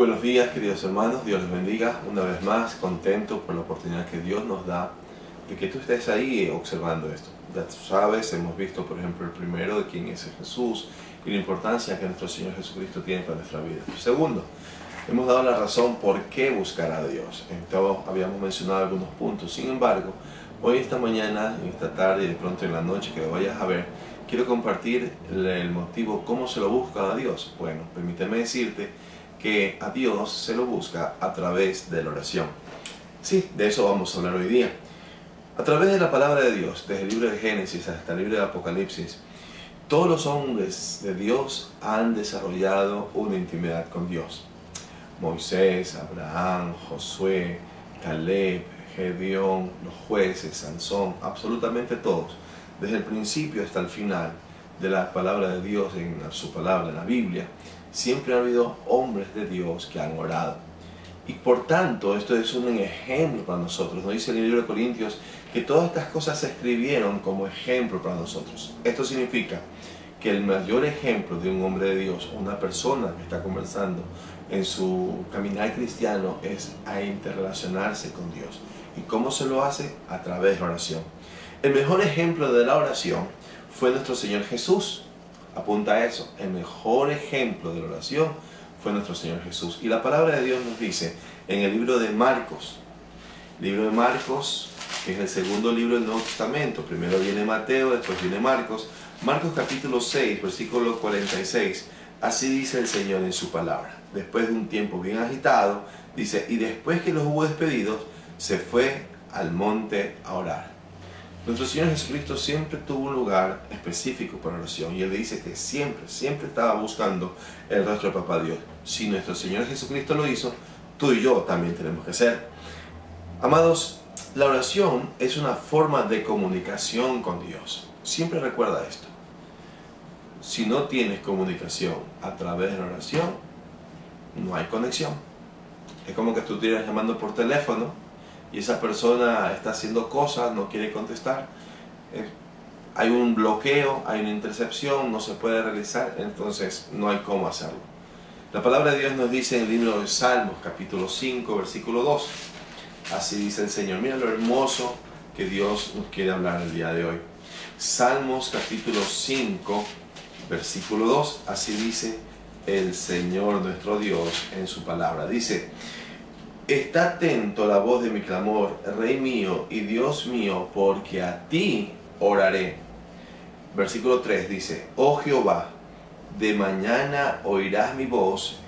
buenos días, queridos hermanos, Dios les bendiga. Una vez más, contento por la oportunidad que Dios nos da de que tú estés ahí observando esto. Ya tú sabes, hemos visto por ejemplo el primero de quién es Jesús y la importancia que nuestro Señor Jesucristo tiene para nuestra vida. Segundo, hemos dado la razón por qué buscar a Dios. Entonces habíamos mencionado algunos puntos. Sin embargo, hoy, esta mañana, esta tarde y de pronto en la noche que lo vayas a ver, quiero compartir el motivo, cómo se lo busca a Dios. Bueno, permíteme decirte que a Dios se lo busca a través de la oración. Sí, de eso vamos a hablar hoy día. A través de la palabra de Dios, desde el libro de Génesis hasta el libro de Apocalipsis, todos los hombres de Dios han desarrollado una intimidad con Dios. Moisés, Abraham, Josué, Caleb, Gedeón, los jueces, Sansón, absolutamente todos, desde el principio hasta el final de la palabra de Dios, en su palabra, en la Biblia, siempre ha habido hombres de Dios que han orado. Y por tanto, esto es un ejemplo para nosotros. Nos dice en el libro de Corintios que todas estas cosas se escribieron como ejemplo para nosotros. Esto significa que el mayor ejemplo de un hombre de Dios, una persona que está conversando en su caminar cristiano, es a interrelacionarse con Dios. ¿Y cómo se lo hace? A través de la oración. El mejor ejemplo de la oración fue nuestro Señor Jesús. Apunta a eso. El mejor ejemplo de la oración fue nuestro Señor Jesús. Y la palabra de Dios nos dice en el libro de Marcos, que es el segundo libro del Nuevo Testamento. Primero viene Mateo, después viene Marcos. Marcos capítulo 6, versículo 46. Así dice el Señor en su palabra. Después de un tiempo bien agitado, dice, y después que los hubo despedidos, se fue al monte a orar. Nuestro Señor Jesucristo siempre tuvo un lugar específico para oración, y Él dice que siempre estaba buscando el rostro de Papá Dios. Si nuestro Señor Jesucristo lo hizo, tú y yo también tenemos que hacer. Amados, la oración es una forma de comunicación con Dios. Siempre recuerda esto. Si no tienes comunicación a través de la oración, no hay conexión. Es como que tú estuvieras llamando por teléfono y esa persona está haciendo cosas, no quiere contestar. Hay un bloqueo, hay una intercepción, no se puede realizar, entonces no hay cómo hacerlo. La palabra de Dios nos dice en el libro de Salmos, capítulo 5, versículo 2. Así dice el Señor. Mira lo hermoso que Dios nos quiere hablar el día de hoy. Salmos, capítulo 5, versículo 2. Así dice el Señor nuestro Dios en su palabra. Dice: está atento a la voz de mi clamor, Rey mío y Dios mío, porque a ti oraré. Versículo 3 dice: oh Jehová, de mañana oirás mi voz,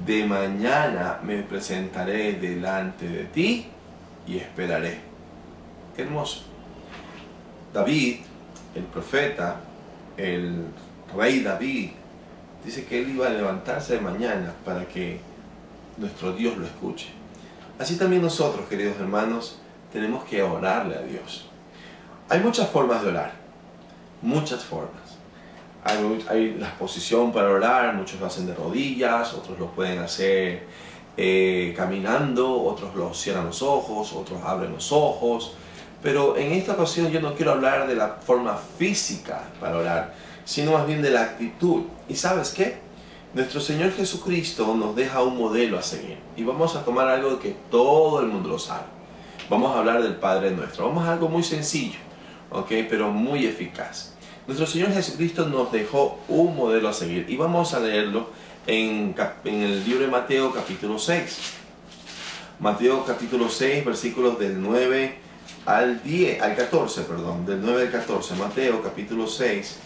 de mañana me presentaré delante de ti y esperaré. Qué hermoso. David, el profeta, el rey David, dice que él iba a levantarse de mañana para que nuestro Dios lo escuche. Así también nosotros, queridos hermanos, tenemos que orarle a Dios. Hay muchas formas de orar, muchas formas. Hay la posición para orar, muchos lo hacen de rodillas, otros lo pueden hacer caminando, otros lo cierran los ojos, otros abren los ojos. Pero en esta ocasión yo no quiero hablar de la forma física para orar, sino más bien de la actitud. ¿Y sabes qué? Nuestro Señor Jesucristo nos deja un modelo a seguir. Y vamos a tomar algo que todo el mundo lo sabe. Vamos a hablar del Padre Nuestro. Vamos a algo muy sencillo, ¿ok? Pero muy eficaz. Nuestro Señor Jesucristo nos dejó un modelo a seguir. Y vamos a leerlo en el libro de Mateo capítulo 6. Mateo capítulo 6, versículos del 9 al 14, perdón. Del 9 al 14. Mateo capítulo 6.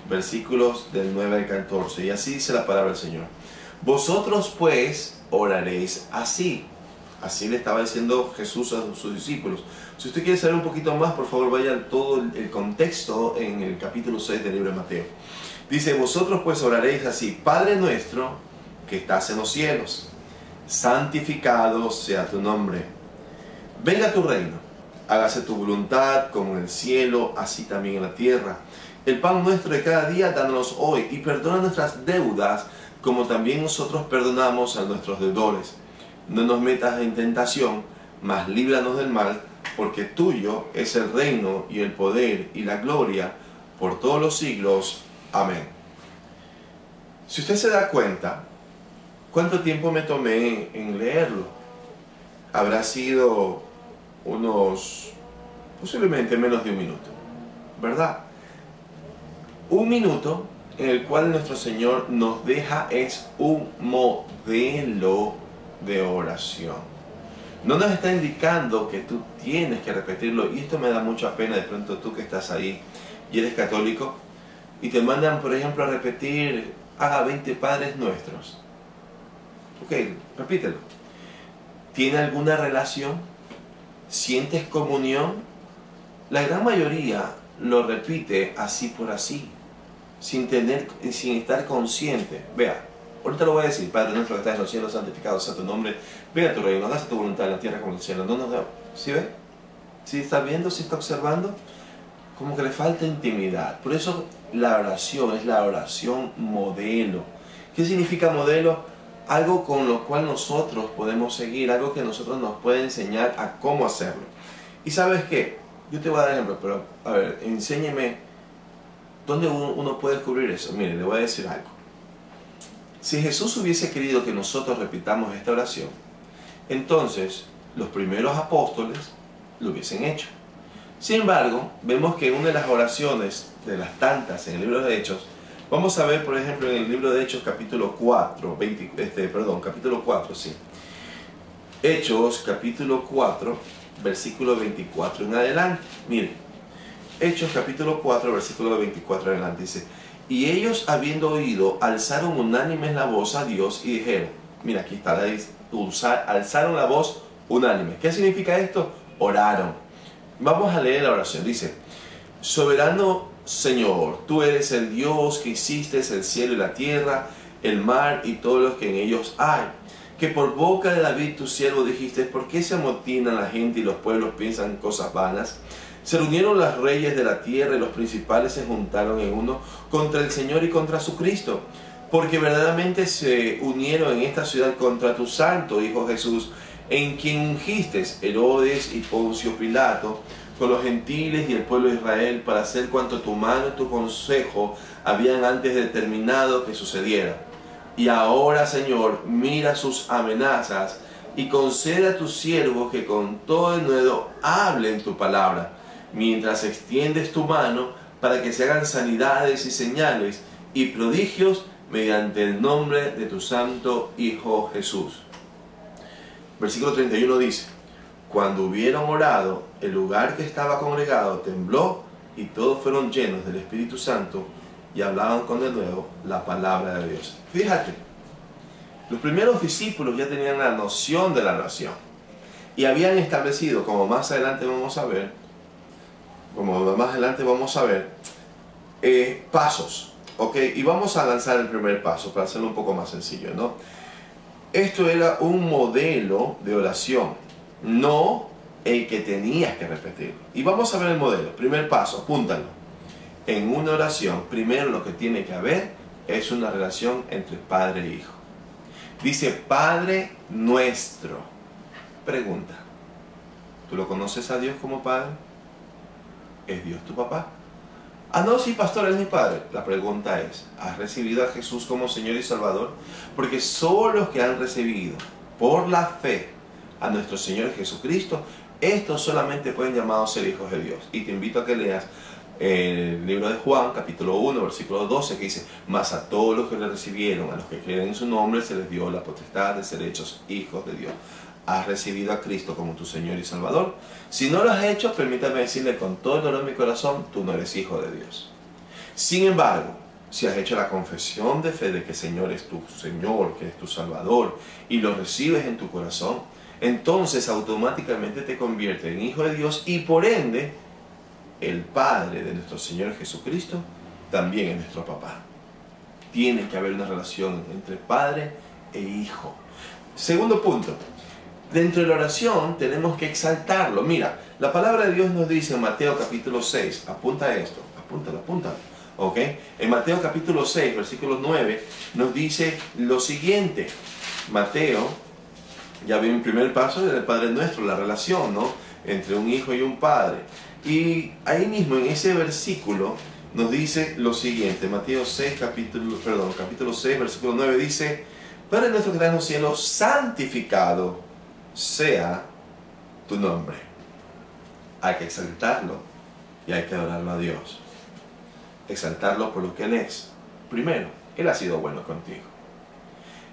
Versículos del 9 al 14, y así dice la palabra del Señor. Vosotros pues oraréis así. Así le estaba diciendo Jesús a sus discípulos. Si usted quiere saber un poquito más, por favor vaya a todo el contexto en el capítulo 6 del libro de Mateo. Dice: vosotros pues oraréis así: Padre nuestro que estás en los cielos, santificado sea tu nombre. Venga tu reino, hágase tu voluntad como en el cielo, así también en la tierra. El pan nuestro de cada día, dános hoy, y perdona nuestras deudas, como también nosotros perdonamos a nuestros deudores. No nos metas en tentación, mas líbranos del mal, porque tuyo es el reino, y el poder, y la gloria, por todos los siglos. Amén. Si usted se da cuenta, ¿Cuánto tiempo me tomé en leerlo? Habrá sido posiblemente menos de un minuto, ¿verdad? Un minuto en el cual nuestro Señor nos deja es un modelo de oración. No nos está indicando que tú tienes que repetirlo, y esto me da mucha pena. De pronto tú que estás ahí y eres católico y te mandan, por ejemplo, a repetir, haga 20 Padres Nuestros. Ok, repítelo. ¿Tiene alguna relación? ¿Sientes comunión? La gran mayoría lo repite así por así, sin estar consciente. Vea, ahorita lo voy a decir: Padre nuestro que estás en los cielos, santificado sea tu nombre, venga tu reino, hágase tu voluntad en la tierra como en el cielo. No nos da. ¿Sí ve? ¿Sí está viendo? ¿Sí está observando? Como que le falta intimidad. Por eso la oración es la oración modelo. ¿Qué significa modelo? Algo con lo cual nosotros podemos seguir, algo que nosotros nos puede enseñar a cómo hacerlo. ¿Y sabes qué? Yo te voy a dar ejemplo, pero a ver, enséñeme dónde uno puede descubrir eso. Mire, le voy a decir algo. Si Jesús hubiese querido que nosotros repitamos esta oración, entonces los primeros apóstoles lo hubiesen hecho. Sin embargo, vemos que una de las oraciones, de las tantas en el libro de Hechos, vamos a ver, por ejemplo, en el libro de Hechos capítulo 4, capítulo 4, sí. Hechos capítulo 4, versículo 24 en adelante. Miren, Hechos capítulo 4, versículo 24 en adelante dice: y ellos, habiendo oído, alzaron unánimes la voz a Dios y dijeron, mira, aquí está, alzaron la voz unánime. ¿Qué significa esto? Oraron. Vamos a leer la oración. Dice: soberano Señor, tú eres el Dios que hiciste el cielo y la tierra, el mar y todos los que en ellos hay. Que por boca de David tu siervo dijiste, ¿por qué se amotinan la gente y los pueblos piensan cosas vanas? Se reunieron los reyes de la tierra y los principales se juntaron en uno contra el Señor y contra su Cristo, porque verdaderamente se unieron en esta ciudad contra tu santo Hijo Jesús, en quien ungiste Herodes y Poncio Pilato con los gentiles y el pueblo de Israel para hacer cuanto tu mano y tu consejo habían antes determinado que sucediera. Y ahora, Señor, mira sus amenazas y concede a tus siervos que con todo denuedo hablen tu palabra, mientras extiendes tu mano para que se hagan sanidades y señales y prodigios mediante el nombre de tu santo Hijo Jesús. Versículo 31 dice: cuando hubieron orado, el lugar que estaba congregado tembló y todos fueron llenos del Espíritu Santo y hablaban con denuedo la palabra de Dios. Fíjate, los primeros discípulos ya tenían la noción de la oración y habían establecido, como más adelante vamos a ver, pasos, ¿ok? Y vamos a lanzar el primer paso para hacerlo un poco más sencillo, ¿no? Esto era un modelo de oración, no el que tenías que repetir. Y vamos a ver el modelo. Primer paso, apúntalo. En una oración, primero lo que tiene que haber es una relación entre padre e hijo. Dice Padre Nuestro. Pregunta: ¿tú lo conoces a Dios como Padre? ¿Es Dios tu papá? Ah, no, sí, pastor, Él es mi Padre. La pregunta es: ¿has recibido a Jesús como Señor y Salvador? Porque solo los que han recibido por la fe a nuestro Señor Jesucristo, estos solamente pueden llamados ser hijos de Dios. Y te invito a que leas el libro de Juan, capítulo 1, versículo 12, que dice: mas a todos los que le recibieron, a los que creen en su nombre, se les dio la potestad de ser hechos hijos de Dios. ¿Has recibido a Cristo como tu Señor y Salvador? Si no lo has hecho, permítame decirle con todo el dolor de mi corazón, tú no eres hijo de Dios. Sin embargo, si has hecho la confesión de fe de que el Señor es tu Señor, que es tu Salvador, y lo recibes en tu corazón, entonces automáticamente te convierte en hijo de Dios y por ende, el Padre de nuestro Señor Jesucristo también es nuestro papá. Tiene que haber una relación entre padre e hijo. Segundo punto. Dentro de la oración tenemos que exaltarlo. Mira, la palabra de Dios nos dice en Mateo capítulo 6, apunta esto, apúntalo, ¿ok? En Mateo capítulo 6, versículo 9, nos dice lo siguiente. Mateo, ya vi el primer paso del Padre Nuestro, la relación, ¿no?, entre un hijo y un padre. Y ahí mismo, en ese versículo, nos dice lo siguiente. Mateo 6, capítulo 6, versículo 9 dice: Padre nuestro que estás en los cielos, santificado sea tu nombre. Hay que exaltarlo y hay que adorarlo a Dios. Exaltarlo por lo que Él es. Primero, Él ha sido bueno contigo.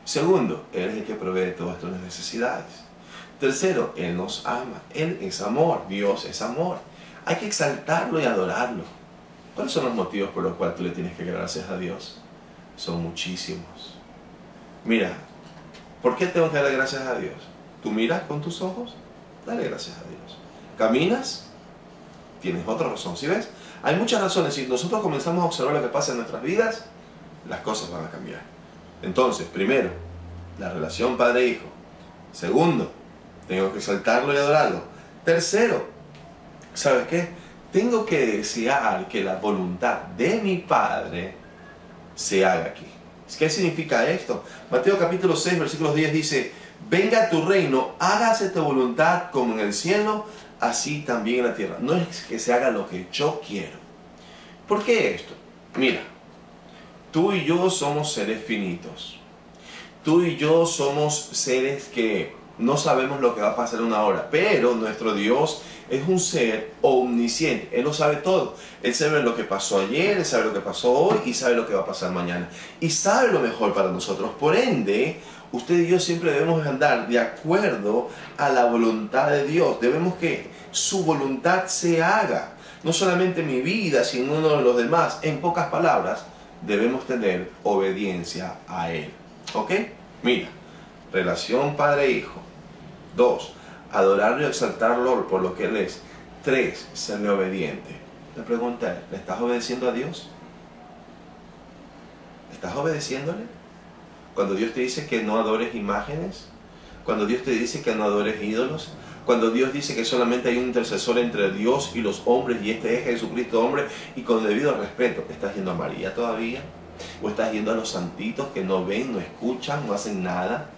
Segundo, Él es el que provee todas tus necesidades. Tercero, Él nos ama. Él es amor. Dios es amor. Hay que exaltarlo y adorarlo. ¿Cuáles son los motivos por los cuales tú le tienes que dar gracias a Dios? Son muchísimos. Mira, ¿por qué tengo que darle gracias a Dios? ¿Tú miras con tus ojos? Dale gracias a Dios. ¿Caminas? Tienes otra razón. ¿Sí ves? Hay muchas razones. Si nosotros comenzamos a observar lo que pasa en nuestras vidas, las cosas van a cambiar. Entonces, primero, la relación padre-hijo. Segundo, tengo que exaltarlo y adorarlo. Tercero, ¿sabes qué? Tengo que desear que la voluntad de mi Padre se haga aquí. ¿Qué significa esto? Mateo capítulo 6, versículos 10 dice: venga tu reino, hágase tu voluntad como en el cielo, así también en la tierra. No es que se haga lo que yo quiero. ¿Por qué esto? Mira, tú y yo somos seres finitos. Tú y yo somos seres que no sabemos lo que va a pasar en una hora, pero nuestro Dios es un ser omnisciente. Él lo sabe todo. Él sabe lo que pasó ayer, Él sabe lo que pasó hoy y sabe lo que va a pasar mañana. Y sabe lo mejor para nosotros. Por ende, usted y yo siempre debemos andar de acuerdo a la voluntad de Dios. Debemos que su voluntad se haga. No solamente en mi vida, sino en uno de los demás. En pocas palabras, debemos tener obediencia a Él. ¿Ok? Mira, relación padre-hijo. 2. Adorarlo y exaltarlo por lo que Él es. 3. Serle obediente. La pregunta es, ¿le estás obedeciendo a Dios? ¿Estás obedeciéndole? Cuando Dios te dice que no adores imágenes, cuando Dios te dice que no adores ídolos, cuando Dios dice que solamente hay un intercesor entre Dios y los hombres, y este es Jesucristo hombre, y con debido respeto, ¿estás yendo a María todavía? ¿O estás yendo a los santitos que no ven, no escuchan, no hacen nada?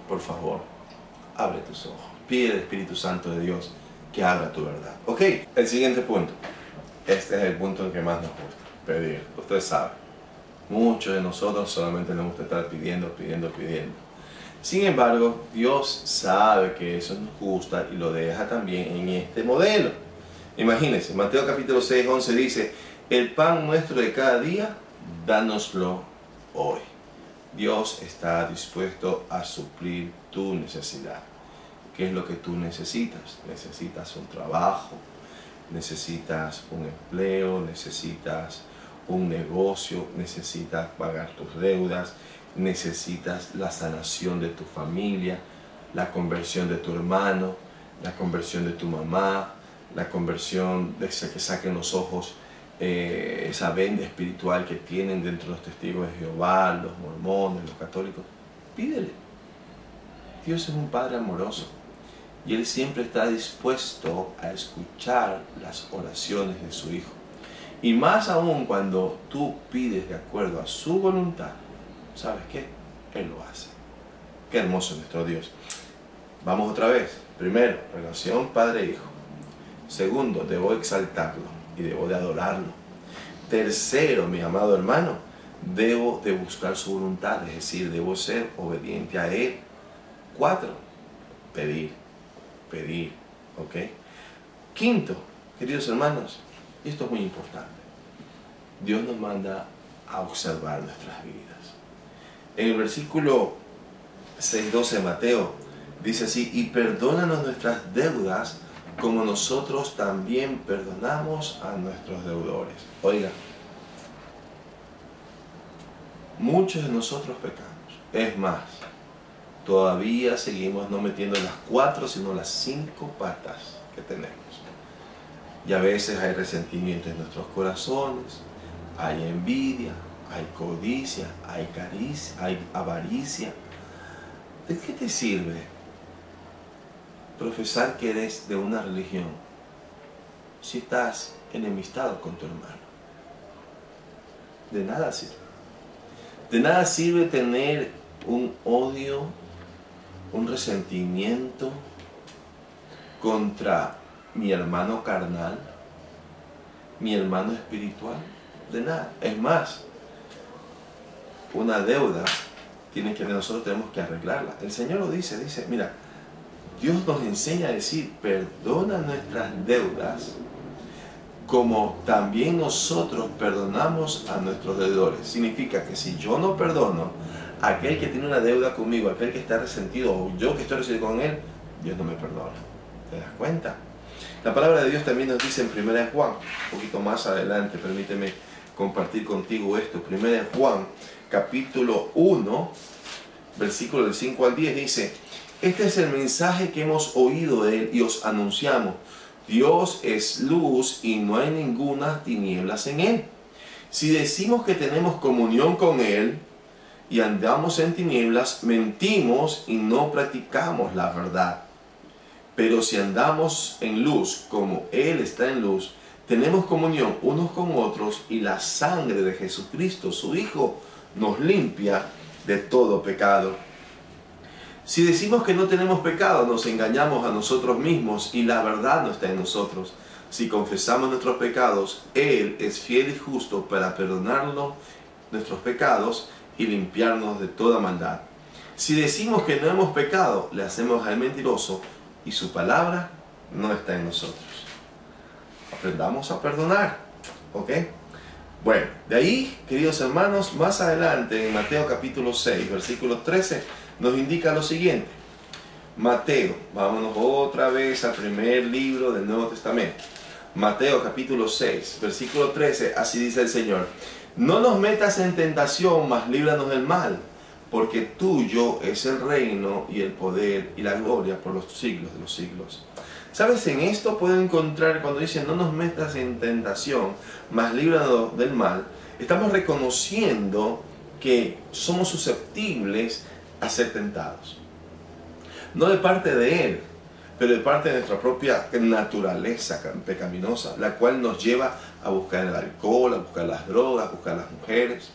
Por favor, abre tus ojos. Pide al Espíritu Santo de Dios que haga tu verdad. Ok, el siguiente punto. Este es el punto en que más nos gusta, pedir. Ustedes saben, muchos de nosotros solamente nos gusta estar pidiendo. Sin embargo, Dios sabe que eso nos gusta y lo deja también en este modelo. Imagínense, Mateo capítulo 6, 11 dice: el pan nuestro de cada día, dánoslo hoy. Dios está dispuesto a suplir tu necesidad. ¿Qué es lo que tú necesitas? Necesitas un trabajo, necesitas un empleo, necesitas un negocio, necesitas pagar tus deudas, necesitas la sanación de tu familia, la conversión de tu hermano, la conversión de tu mamá, la conversión de que saquen los ojos esa venda espiritual que tienen dentro de los testigos de Jehová, los mormones, los católicos. Pídele. Dios es un Padre amoroso y Él siempre está dispuesto a escuchar las oraciones de su Hijo. Y más aún cuando tú pides de acuerdo a su voluntad, ¿sabes qué? Él lo hace. Qué hermoso nuestro Dios. Vamos otra vez. Primero, relación padre-hijo. Segundo, debo exaltarlo y debo de adorarlo. Tercero, mi amado hermano, debo de buscar su voluntad, es decir, debo ser obediente a Él. 4, pedir, ¿ok? Quinto, queridos hermanos, y esto es muy importante, Dios nos manda a observar nuestras vidas. En el versículo 6:12 de Mateo dice así: y perdónanos nuestras deudas como nosotros también perdonamos a nuestros deudores. Oiga, muchos de nosotros pecamos. Es más, todavía seguimos no metiendo las 4, sino las 5 patas que tenemos. Y a veces hay resentimiento en nuestros corazones, hay envidia, hay codicia, hay avaricia. ¿De qué te sirve profesar que eres de una religión si estás enemistado con tu hermano? De nada sirve. De nada sirve tener un odio, un resentimiento contra mi hermano carnal, mi hermano espiritual. De nada. Es más, una deuda nosotros tenemos que arreglarla. El Señor lo dice, mira, Dios nos enseña a decir, perdona nuestras deudas, como también nosotros perdonamos a nuestros deudores. Significa que si yo no perdono a aquel que tiene una deuda conmigo, aquel que está resentido, o yo que estoy resentido con él, Dios no me perdona. ¿Te das cuenta? La palabra de Dios también nos dice en 1 Juan, un poquito más adelante, permíteme compartir contigo esto. 1 Juan, capítulo 1, versículo del 5 al 10, dice, este es el mensaje que hemos oído de él y os anunciamos. Dios es luz y no hay ninguna tinieblas en él. Si decimos que tenemos comunión con él y andamos en tinieblas, mentimos y no practicamos la verdad. Pero si andamos en luz como él está en luz, tenemos comunión unos con otros y la sangre de Jesucristo, su Hijo, nos limpia de todo pecado. Si decimos que no tenemos pecado, nos engañamos a nosotros mismos y la verdad no está en nosotros. Si confesamos nuestros pecados, Él es fiel y justo para perdonarnos nuestros pecados y limpiarnos de toda maldad. Si decimos que no hemos pecado, le hacemos al mentiroso y su palabra no está en nosotros. Aprendamos a perdonar, ¿ok? Bueno, de ahí, queridos hermanos, más adelante en Mateo capítulo 6, versículo 13, nos indica lo siguiente. Mateo, vámonos otra vez al primer libro del Nuevo Testamento. Mateo capítulo 6, versículo 13, así dice el Señor. No nos metas en tentación, mas líbranos del mal, porque tuyo es el reino y el poder y la gloria por los siglos de los siglos. ¿Sabes? En esto puedo encontrar cuando dice no nos metas en tentación, mas líbranos del mal. Estamos reconociendo que somos susceptibles a ser tentados. No de parte de Él, pero de parte de nuestra propia naturaleza pecaminosa, la cual nos lleva a buscar el alcohol, a buscar las drogas, a buscar las mujeres,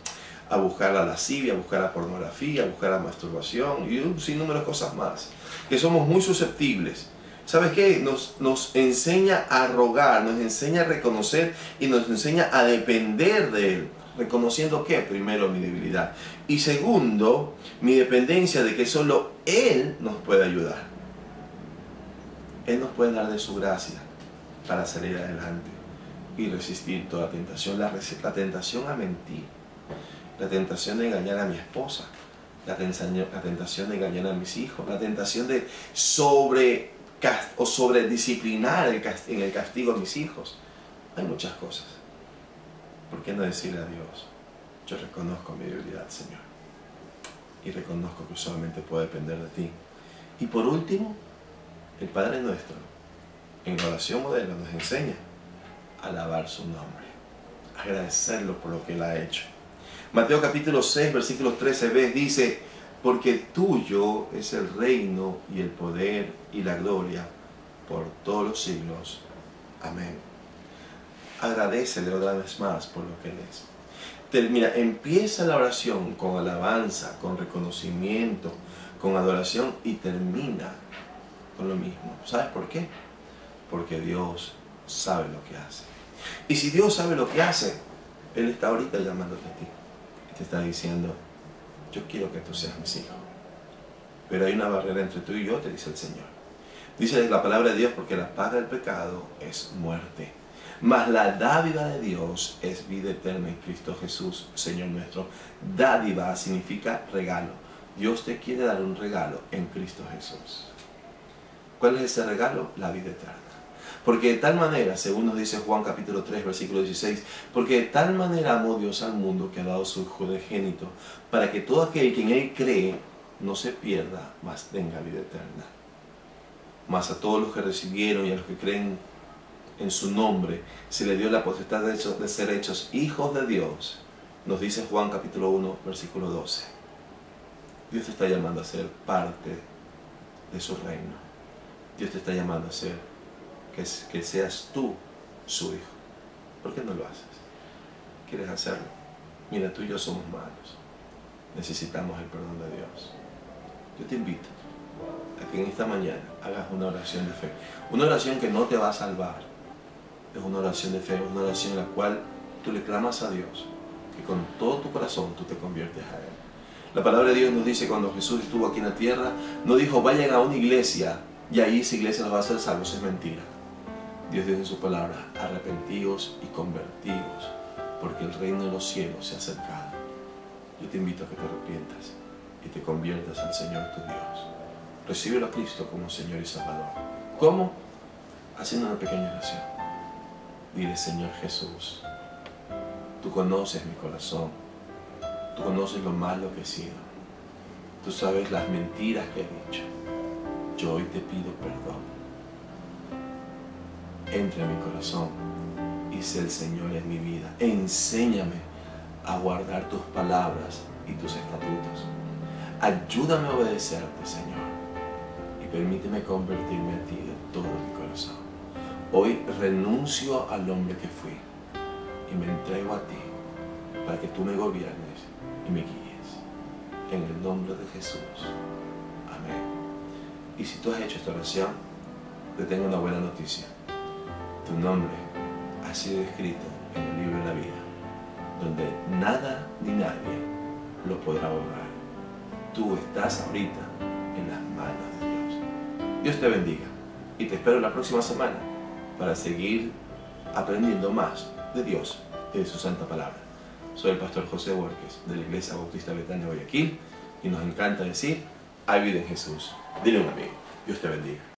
a buscar la lascivia, a buscar la pornografía, a buscar la masturbación y un sinnúmero de cosas más, que somos muy susceptibles. ¿Sabes qué? Nos enseña a rogar, nos enseña a reconocer y nos enseña a depender de Él. Reconociendo que primero mi debilidad y segundo mi dependencia de que solo Él nos puede ayudar. Él nos puede dar de su gracia para salir adelante y resistir toda tentación. La tentación a mentir, la tentación de engañar a mi esposa, la tentación de engañar a mis hijos, la tentación de sobredisciplinar en el castigo a mis hijos. Hay muchas cosas. ¿Por qué no decirle a Dios? Yo reconozco mi debilidad, Señor, y reconozco que solamente puedo depender de ti. Y por último, el Padre Nuestro, en la oración modelo, nos enseña a alabar su nombre, agradecerlo por lo que Él ha hecho. Mateo capítulo 6, versículos 13b dice, porque tuyo es el reino y el poder y la gloria por todos los siglos. Amén. Agradécele otra vez más por lo que Él es. Mira, empieza la oración con alabanza, con reconocimiento, con adoración y termina con lo mismo. ¿Sabes por qué? Porque Dios sabe lo que hace. Y si Dios sabe lo que hace, Él está ahorita llamándote a ti. Y te está diciendo, yo quiero que tú seas mis hijos. Pero hay una barrera entre tú y yo, te dice el Señor. Dice la palabra de Dios, porque la paga del pecado es muerte. Mas la dádiva de Dios es vida eterna en Cristo Jesús, Señor nuestro. Dádiva significa regalo. Dios te quiere dar un regalo en Cristo Jesús. ¿Cuál es ese regalo? La vida eterna. Porque de tal manera, según nos dice Juan capítulo 3, versículo 16, porque de tal manera amó Dios al mundo que ha dado su Hijo unigénito, para que todo aquel que en Él cree no se pierda, mas tenga vida eterna. Mas a todos los que recibieron y a los que creen en su nombre, se le dio la potestad de ser hechos hijos de Dios. Nos dice Juan capítulo 1, versículo 12. Dios te está llamando a ser parte de su reino. Dios te está llamando a ser, que seas tú su hijo. ¿Por qué no lo haces? ¿Quieres hacerlo? Mira, tú y yo somos malos. Necesitamos el perdón de Dios. Yo te invito a que en esta mañana hagas una oración de fe. Una oración que no te va a salvar. Es una oración de fe, una oración en la cual tú le clamas a Dios, que con todo tu corazón tú te conviertes a Él. La palabra de Dios nos dice, cuando Jesús estuvo aquí en la tierra, no dijo vayan a una iglesia y ahí esa iglesia los va a hacer salvos. Es mentira. Dios dice en su palabra, arrepentíos y convertíos, porque el reino de los cielos se ha acercado. Yo te invito a que te arrepientas y te conviertas al Señor tu Dios. Recíbelo a Cristo como Señor y Salvador. ¿Cómo? Haciendo una pequeña oración. Dile, Señor Jesús, tú conoces mi corazón, tú conoces lo malo que he sido, tú sabes las mentiras que he dicho. Yo hoy te pido perdón. Entra en mi corazón y sé el Señor en mi vida. Enséñame a guardar tus palabras y tus estatutos. Ayúdame a obedecerte, Señor, y permíteme convertirme a ti de todo mi corazón. Hoy renuncio al hombre que fui y me entrego a ti para que tú me gobiernes y me guíes. En el nombre de Jesús. Amén. Y si tú has hecho esta oración, te tengo una buena noticia. Tu nombre ha sido escrito en el libro de la vida, donde nada ni nadie lo podrá borrar. Tú estás ahorita en las manos de Dios. Dios te bendiga y te espero la próxima semana para seguir aprendiendo más de Dios y de su santa palabra. Soy el pastor José Borges de la Iglesia Bautista Betania Guayaquil y nos encanta decir, hay vida en Jesús. Dile a un amigo. Dios te bendiga.